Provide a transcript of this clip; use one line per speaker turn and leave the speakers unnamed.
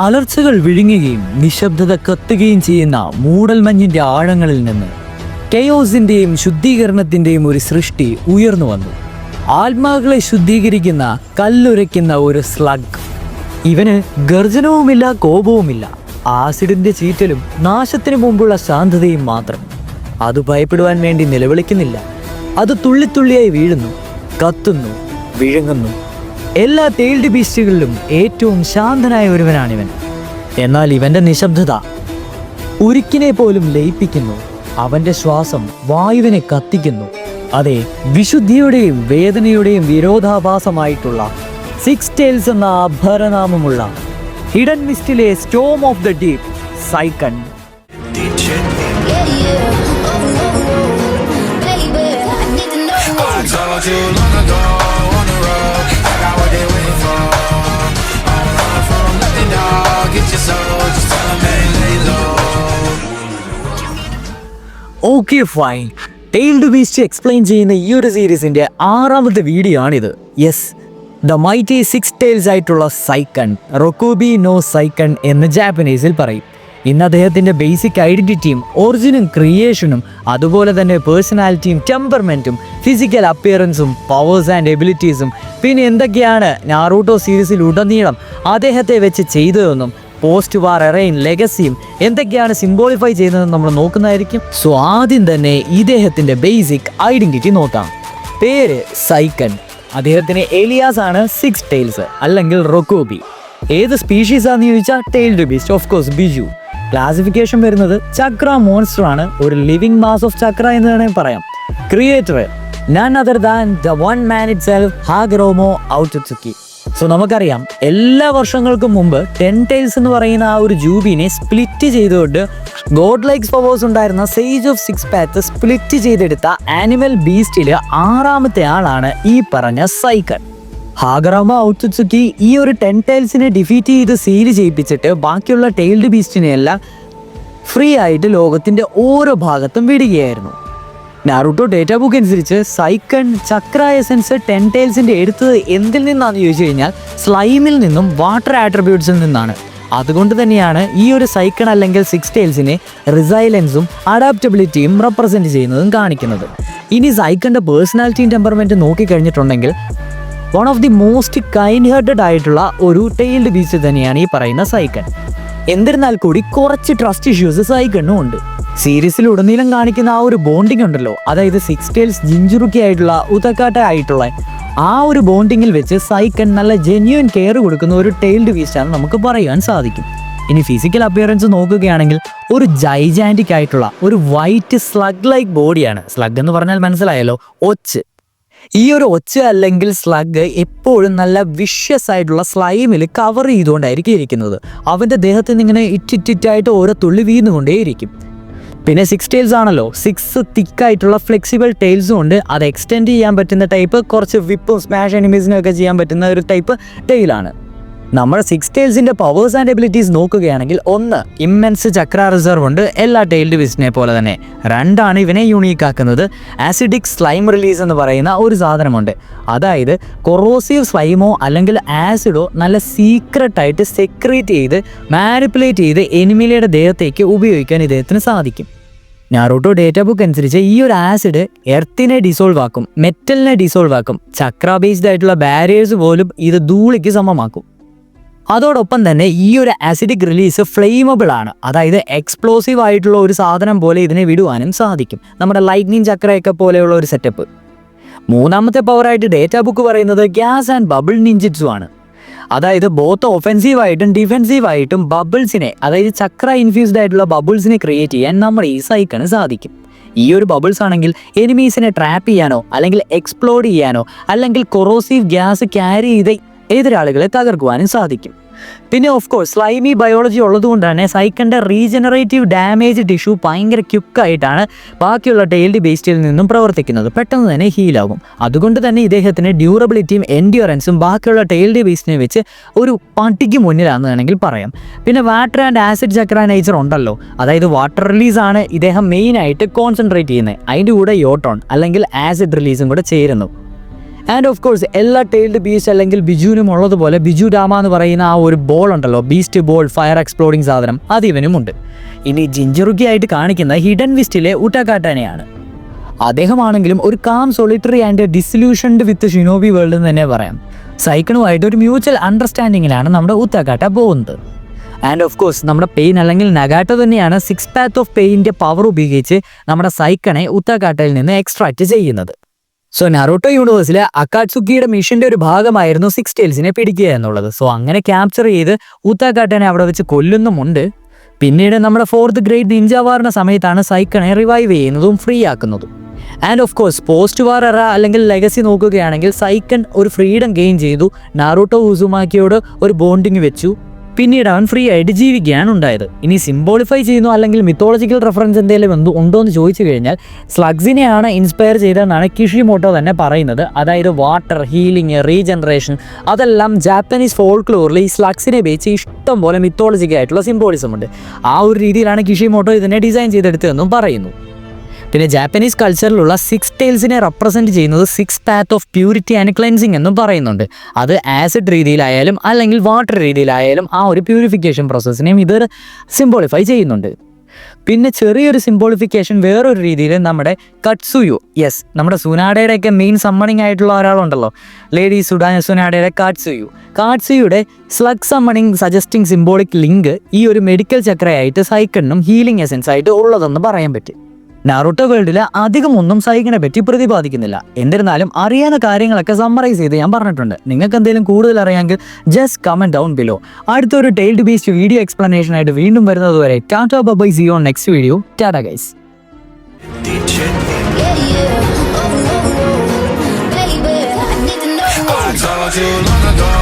അലർച്ചകൾ വിഴുങ്ങുകയും നിശബ്ദത കത്തുകയും ചെയ്യുന്ന മൂടൽമഞ്ഞിന്റെ ആഴങ്ങളിൽ നിന്ന് കെയോസിന്റെയും ശുദ്ധീകരണത്തിന്റെയും ഒരു സൃഷ്ടി ഉയർന്നു വന്നു. ആത്മാക്കളെ ശുദ്ധീകരിക്കുന്ന കല്ലുരയ്ക്കുന്ന ഒരു സ്ലഗ്. ഇവന് ഗർജനവുമില്ല, കോപവുമില്ല, ആസിഡിന്റെ ചീറ്റലും നാശത്തിന് മുമ്പുള്ള ശാന്തതയും മാത്രം. അത് ഭയപ്പെടുവാൻ വേണ്ടി നിലവിളിക്കുന്നില്ല. അത് തുള്ളിത്തുള്ളിയായി വീഴുന്നു, കത്തുന്നു, വിഴുങ്ങുന്നു. എല്ലാ ടേൽഡ് ബീസ്റ്റുകളിലും ഏറ്റവും ശാന്തനായ ഒരുവനാണിവൻ. എന്നാൽ ഇവന്റെ നിശബ്ദത ഉരുക്കിനെ പോലും ലയിപ്പിക്കുന്നു. അവന്റെ ശ്വാസം വായുവിനെ കത്തിക്കുന്നു. അതെ, വിശുദ്ധിയുടെയും വേദനയുടെയും വിരോധാഭാസമായിട്ടുള്ള 6 Tails എന്ന അഭരനാമമുള്ള ഹിഡൻ മിസ്റ്റിലെ storm of the deep Saiken. Okay fine, tailed beast explain ചെയ്യുന്ന ഈ ഒരു സീരീസിൻ്റെ 6ാമത്തെ വീഡിയോ ആണിത്. യെസ്, ദ മൈറ്റി 6 Tails ആയിട്ടുള്ള സൈക്കൺ, റൊക്കോബി നോ സൈക്കൺ എന്ന് ജാപ്പനീസിൽ പറയും. ഇന്ന് അദ്ദേഹത്തിൻ്റെ ബേസിക് ഐഡൻറ്റിറ്റിയും ഒറിജിനും ക്രിയേഷനും അതുപോലെ തന്നെ പേഴ്സണാലിറ്റിയും ടെമ്പർമെൻറ്റും ഫിസിക്കൽ അപ്പിയറൻസും പവേഴ്സ് ആൻഡ് എബിലിറ്റീസും പിന്നെ എന്തൊക്കെയാണ് നാറൂട്ടോ സീരീസിൽ ഉടനീളം അദ്ദേഹത്തെ വെച്ച് ചെയ്തതെന്നും പോസ്റ്റ് വാർ എറയും ലെഗസിയും എന്തൊക്കെയാണ് സിംബോളിഫൈ ചെയ്യുന്നതെന്ന് നമ്മൾ നോക്കുന്നതായിരിക്കും. സോ ആദ്യം തന്നെ ഇദ്ദേഹത്തിൻ്റെ ബേസിക് ഐഡൻറ്റിറ്റി നോക്കാം. പേര് സൈക്കൺ. അദ്ദേഹത്തിന് എലിയാസ് ആണ് 6 Tails അല്ലെങ്കിൽ റൊക്കോബി. ഏത് സ്പീഷീസ് ആണെന്ന് ചോദിച്ചാൽ tailed beast, of course Biju. Classification വരുന്നത് ചക്ര മോൺസ്റ്റർ ആണ്, ഒരു ലിവിങ് മാസ് ഓഫ് ചക്ര എന്ന് വേണമെങ്കിൽ പറയാം. Creator none other than the one man itself, Hagoromo Otsutsuki. So നമുക്കറിയാം, എല്ലാ വർഷങ്ങൾക്കും മുമ്പ് 10 Tails എന്ന് പറയുന്ന ആ ഒരു ജൂബിനെ സ്പ്ലിറ്റ് ചെയ്തുകൊണ്ട് ഗോഡ് ലൈക്സ് പവേഴ്സ് ഉണ്ടായിരുന്ന സേജ് ഓഫ് 6 Paths സ്പ്ലിറ്റ് ചെയ്തെടുത്ത ആനിമൽ ബീസ്റ്റിൽ 6ാമത്തെ ആളാണ് ഈ പറഞ്ഞ സൈക്കൺ. ഹാഗറാമ ഔട്ട്സുക്കി ഈ ഒരു 10 Tailsനെ ഡിഫീറ്റ് ചെയ്ത് സീൽ ചെയ്യിപ്പിച്ചിട്ട് ബാക്കിയുള്ള ടെയിൽഡ് ബീസ്റ്റിനെയെല്ലാം ഫ്രീ ആയിട്ട് ലോകത്തിൻ്റെ ഓരോ ഭാഗത്തും വിടുകയായിരുന്നു. നാറൂട്ടോ ഡേറ്റ ബുക്ക് അനുസരിച്ച് സൈക്കൺ ചക്ര എസൻസ് 10 Tailsന്റെ എടുത്തത് എന്തിൽ നിന്നാണെന്ന് ചോദിച്ചു കഴിഞ്ഞാൽ സ്ലൈമിൽ നിന്നും വാട്ടർ ആട്രിബ്യൂട്ട്സിൽ നിന്നാണ്. അതുകൊണ്ട് തന്നെയാണ് ഈ ഒരു സൈക്കൺ അല്ലെങ്കിൽ 6 Tailsനെ റിസൈലൻസും അഡാപ്റ്റബിലിറ്റിയും റെപ്രസെൻറ്റ് ചെയ്യുന്നതും കാണിക്കുന്നത്. ഇനി സൈക്കണിൻ്റെ പേഴ്സണാലിറ്റിയും ടെമ്പർമെൻറ്റും നോക്കിക്കഴിഞ്ഞിട്ടുണ്ടെങ്കിൽ one of the most kind hearted ആയിട്ടുള്ള ഒരു ടെയിൽഡ് ബീസ്റ്റ് തന്നെയാണ് ഈ പറയുന്ന സൈക്കൺ. എന്നിരുന്നാൽ കൂടി കുറച്ച് ട്രസ്റ്റ് ഇഷ്യൂസ് സൈക്കണ്ണും ഉണ്ട്. സീരീസിൽ ഉടനീളം കാണിക്കുന്ന ആ ഒരു ബോണ്ടിങ് ഉണ്ടല്ലോ, അതായത് 6 Tails ജിഞ്ചുറുക്കി ആയിട്ടുള്ള ഉതക്കാട്ട ആയിട്ടുള്ള ആ ഒരു ബോണ്ടിങ്ങിൽ വെച്ച് സൈക്കൺ നല്ല ജെന്യുവൻ കെയർ കൊടുക്കുന്ന ഒരു ടെയിൽഡ് ബീസ്റ്റാണ് നമുക്ക് പറയാൻ സാധിക്കും. ഇനി ഫിസിക്കൽ അപ്പിയറൻസ് നോക്കുകയാണെങ്കിൽ ഒരു ജൈജാൻറ്റിക് ആയിട്ടുള്ള ഒരു വൈറ്റ് സ്ലഗ് ലൈക്ക് ബോഡിയാണ്. സ്ലഗ് എന്ന് പറഞ്ഞാൽ മനസ്സിലായല്ലോ, ഒച്ച്. ഈ ഒരു ഒച്ച അല്ലെങ്കിൽ സ്ലഗ് എപ്പോഴും നല്ല വിഷ്യസ് ആയിട്ടുള്ള സ്ലൈമിൽ കവർ ചെയ്തുകൊണ്ടായിരിക്കും ഇരിക്കുന്നത്. അവൻ്റെ ദേഹത്ത് നിന്ന് ഇങ്ങനെ ഇറ്റിറ്റായിട്ട് ഓരോ തുള്ളി വീഴുന്നുകൊണ്ടേയിരിക്കും. പിന്നെ 6 Tails ആണല്ലോ, 6 തിക്കായിട്ടുള്ള ഫ്ലെക്സിബിൾ ടെയിൽസും ഉണ്ട്. അത് എക്സ്റ്റെൻഡ് ചെയ്യാൻ പറ്റുന്ന ടൈപ്പ്, കുറച്ച് വിപ്പും സ്മാഷ് എനിമീസിനും ഒക്കെ ചെയ്യാൻ പറ്റുന്ന ഒരു ടൈപ്പ് ടെയിലാണ്. നമ്മുടെ 6 Tailsന്റെ പവേഴ്സ് ആൻഡ് എബിലിറ്റീസ് നോക്കുകയാണെങ്കിൽ 1 ഇമ്മെൻസ് ചക്ര റിസർവ് ഉണ്ട്, എല്ലാ ടെയിൽഡ് ബീസ്റ്റിനെ പോലെ തന്നെ. 2 ഇവനെ യൂണീക്ക് ആക്കുന്നത് ആസിഡിക് സ്ലൈം റിലീസ് എന്ന് പറയുന്ന ഒരു സാധനമുണ്ട്. അതായത് കൊറോസീവ് സ്ലൈമോ അല്ലെങ്കിൽ ആസിഡോ നല്ല സീക്രട്ടായിട്ട് സെക്രീറ്റ് ചെയ്ത് മാനിപ്പുലേറ്റ് ചെയ്ത് എനിമിയുടെ ദേഹത്തേക്ക് ഉപയോഗിക്കാൻ ഇദ്ദേഹത്തിന് സാധിക്കും. നാറൂട്ടോ ഡേറ്റ ബുക്ക് അനുസരിച്ച് ഈ ഒരു ആസിഡ് എർത്തിനെ ഡിസോൾവ് ആക്കും, മെറ്റലിനെ ഡിസോൾവ് ആക്കും. ചക്ര ബേസ്ഡ് ആയിട്ടുള്ള ബാരിയേഴ്സ് പോലും ഇത് ധൂളിക്ക് സമമാക്കും. അതോടൊപ്പം തന്നെ ഈ ഒരു ആസിഡിക് റിലീസ് ഫ്ലെയിമബിൾ ആണ്, അതായത് എക്സ്പ്ലോസീവ് ആയിട്ടുള്ള ഒരു സാധനം പോലെ ഇതിനെ വിടുവാനും സാധിക്കും. നമ്മുടെ ലൈറ്റ്നിങ് ചക്രയൊക്കെ പോലെയുള്ള ഒരു സെറ്റപ്പ്. 3ാമത്തെ പവറായിട്ട് ഡേറ്റ ബുക്ക് പറയുന്നത് ഗ്യാസ് ആൻഡ് ബബിൾ നിഞ്ചിറ്റ്സു ആണ്. അതായത് ബോത്ത് ഒഫെൻസീവായിട്ടും ഡിഫെൻസീവായിട്ടും ബബിൾസിനെ, അതായത് ചക്ര ഇൻഫ്യൂസ്ഡ് ആയിട്ടുള്ള ബബിൾസിനെ ക്രിയേറ്റ് ചെയ്യാൻ നമ്മുടെ ഈ സൈക്കണ് സാധിക്കും. ഈ ഒരു ബബിൾസ് ആണെങ്കിൽ എനിമീസിനെ ട്രാപ്പ് ചെയ്യാനോ അല്ലെങ്കിൽ എക്സ്പ്ലോഡ് ചെയ്യാനോ അല്ലെങ്കിൽ കൊറോസീവ് ഗ്യാസ് ക്യാരി ചെയ്ത് എതിരാളികളെ തകർക്കുവാനും സാധിക്കും. പിന്നെ ഓഫ് കോഴ്സ് സ്ലൈമി ബയോളജി ഉള്ളതുകൊണ്ട് തന്നെ സൈക്കൻ്റെ റീജനറേറ്റീവ് ഡാമേജ് ടിഷ്യൂ ഭയങ്കര ക്യുക്കായിട്ടാണ് ബാക്കിയുള്ള ടെയിൽഡ് ബേസ്റ്റിൽ നിന്നും പ്രവർത്തിക്കുന്നത്. പെട്ടെന്ന് തന്നെ ഹീലാകും. അതുകൊണ്ട് തന്നെ ഇദ്ദേഹത്തിന് ഡ്യൂറബിലിറ്റിയും എൻഡ്യൂറൻസും ബാക്കിയുള്ള ടെയിൽഡ് ബേസ്റ്റിനെ വെച്ച് ഒരു പട്ടിക്ക് മുന്നിലാണെന്ന് വേണമെങ്കിൽ പറയാം. പിന്നെ water and acid Chakra nature ഉണ്ടല്ലോ, അതായത് വാട്ടർ റിലീസാണ് ഇദ്ദേഹം മെയിനായിട്ട് കോൺസെൻട്രേറ്റ് ചെയ്യുന്നത്. അതിൻ്റെ കൂടെ യോട്ടോൺ അല്ലെങ്കിൽ ആസിഡ് റിലീസും കൂടെ ചേരുന്നു. ആൻഡ് ഓഫ് കോഴ്സ് എല്ലാ ടൈൽഡ് ബീസ്റ്റ് അല്ലെങ്കിൽ ബിജുവിനും ഉള്ളതുപോലെ ബിജു രാമ എന്ന് പറയുന്ന ആ ഒരു ബോൾ ഉണ്ടല്ലോ, ബീസ്റ്റ് ബോൾ, ഫയർ എക്സ്പ്ലോഡിങ് സാധനം, അത് ഇവനുമുണ്ട്. ഇനി ജിഞ്ചറുക്കി ആയിട്ട് കാണിക്കുന്ന ഹിഡൻ വിസ്റ്റിലെ ഉട്ടാക്കാട്ടാനെയാണ്. അദ്ദേഹമാണെങ്കിലും ഒരു calm, solitary and disillusioned with shinobi world എന്ന് തന്നെ പറയാം. സൈക്കണുമായിട്ട് ഒരു മ്യൂച്വൽ അണ്ടർസ്റ്റാൻഡിങ്ങിലാണ് നമ്മുടെ ഉത്താക്കാട്ട പോകുന്നത്. ആൻഡ് ഓഫ് കോഴ്സ് നമ്മുടെ പെയിൻ അല്ലെങ്കിൽ നഗാട്ടോ തന്നെയാണ് 6 പാത്ത് ഓഫ് പെയിൻ്റെ പവർ ഉപയോഗിച്ച് നമ്മുടെ സൈക്കണെ ഉത്താക്കാട്ടയിൽ നിന്ന് എക്സ്ട്രാക്ട് ചെയ്യുന്നത്. സോ നറൂട്ടോ യൂണിവേഴ്സിലെ അക്കാട്സുക്കിയുടെ മിഷന്റെ ഒരു ഭാഗമായിരുന്നു 6 ടൈൽസിനെ പിടിക്കുക എന്നുള്ളത്. സോ അങ്ങനെ ക്യാപ്ചർ ചെയ്ത് ഉത്താക്കാട്ടനെ അവിടെ വെച്ച് കൊല്ലുന്നുമുണ്ട്. പിന്നീട് നമ്മുടെ 4th ഗ്രേഡ് നിഞ്ച വാറിന്റെ സമയത്താണ് സൈക്കണെ റിവൈവ് ചെയ്യുന്നതും ഫ്രീ ആക്കുന്നതും. And of course post war era അല്ലെങ്കിൽ ലെഗസി നോക്കുകയാണെങ്കിൽ സൈക്കൺ ഒരു ഫ്രീഡം ഗെയിൻ ചെയ്തു, നാറൂട്ടോ ഉസുമാക്കിയോട് ഒരു ബോണ്ടിങ് വെച്ചു, പിന്നീട് അവൻ ഫ്രീ ആയിട്ട് ജീവിക്കുകയാണ് ഉണ്ടായത്. ഇനി സിംബോളിഫൈ ചെയ്യുന്നു അല്ലെങ്കിൽ മിത്തോളജിക്കൽ റെഫറൻസ് എന്തെങ്കിലും ഉണ്ടോ എന്ന് ചോദിച്ചു കഴിഞ്ഞാൽ സ്ലഗ്സിനെയാണ് ഇൻസ്പയർ ചെയ്തതെന്നാണ് കിഷിമോട്ടോ തന്നെ പറയുന്നത്. അതായത് വാട്ടർ, ഹീലിംഗ്, റീജനറേഷൻ, അതെല്ലാം ജാപ്പനീസ് ഫോൾക്ലോറിൽ ഈ സ്ലഗ്സിനെ വെച്ച് ഇഷ്ടം പോലെ മിത്തോളജിക്കായിട്ടുള്ള സിംബോളിസം ഉണ്ട്. ആ ഒരു രീതിയിലാണ് കിഷിമോട്ടോ ഇതിനെ ഡിസൈൻ ചെയ്തെടുത്തതെന്നും പറയുന്നു. പിന്നെ ജാപ്പനീസ് കൾച്ചറിലുള്ള 6 ടൈൽസിനെ റെപ്രസെൻറ്റ് ചെയ്യുന്നത് 6 path of purity and cleansing എന്നും പറയുന്നുണ്ട്. അത് ആസിഡ് രീതിയിലായാലും അല്ലെങ്കിൽ വാട്ടർ രീതിയിലായാലും ആ ഒരു പ്യൂരിഫിക്കേഷൻ പ്രോസസ്സിനെയും ഇത് സിംബോളിഫൈ ചെയ്യുന്നുണ്ട്. പിന്നെ ചെറിയൊരു സിംബോളിഫിക്കേഷൻ വേറൊരു രീതിയിൽ നമ്മുടെ കട്സുയു, യെസ് നമ്മുടെ സുനാഡയുടെയൊക്കെ മെയിൻ സമ്മണിങ് ആയിട്ടുള്ള ഒരാളുണ്ടല്ലോ, ലേഡി സുനാഡയുടെ കാട്സുയുടെ slug summoning suggesting symbolic link ഈ ഒരു മെഡിക്കൽ ചക്രയായിട്ട് സൈക്കണിനും ഹീലിംഗ് എസൻസ് ആയിട്ട് ഉള്ളതെന്ന് പറയാൻ പറ്റും. നാറൂട്ടോ വേൾഡിൽ അധികമൊന്നും സൈക്കിനെ പറ്റി പ്രതിപാദിക്കുന്നില്ല. എന്നിരുന്നാലും അറിയാവുന്ന കാര്യങ്ങളൊക്കെ സമ്മറൈസ് ചെയ്ത് ഞാൻ പറഞ്ഞിട്ടുണ്ട്. നിങ്ങൾക്ക് എന്തെങ്കിലും കൂടുതൽ അറിയാമെങ്കിൽ ജസ്റ്റ് കമന്റ് ഡൗൺ ബിലോ. അടുത്തൊരു ടൈൽഡ് ബീസ്റ്റ് വീഡിയോ എക്സ്പ്ലനേഷൻ ആയിട്ട് വീണ്ടും വരുന്നതുവരെ tata bye, see you on next video. Tata guys.
I told you long ago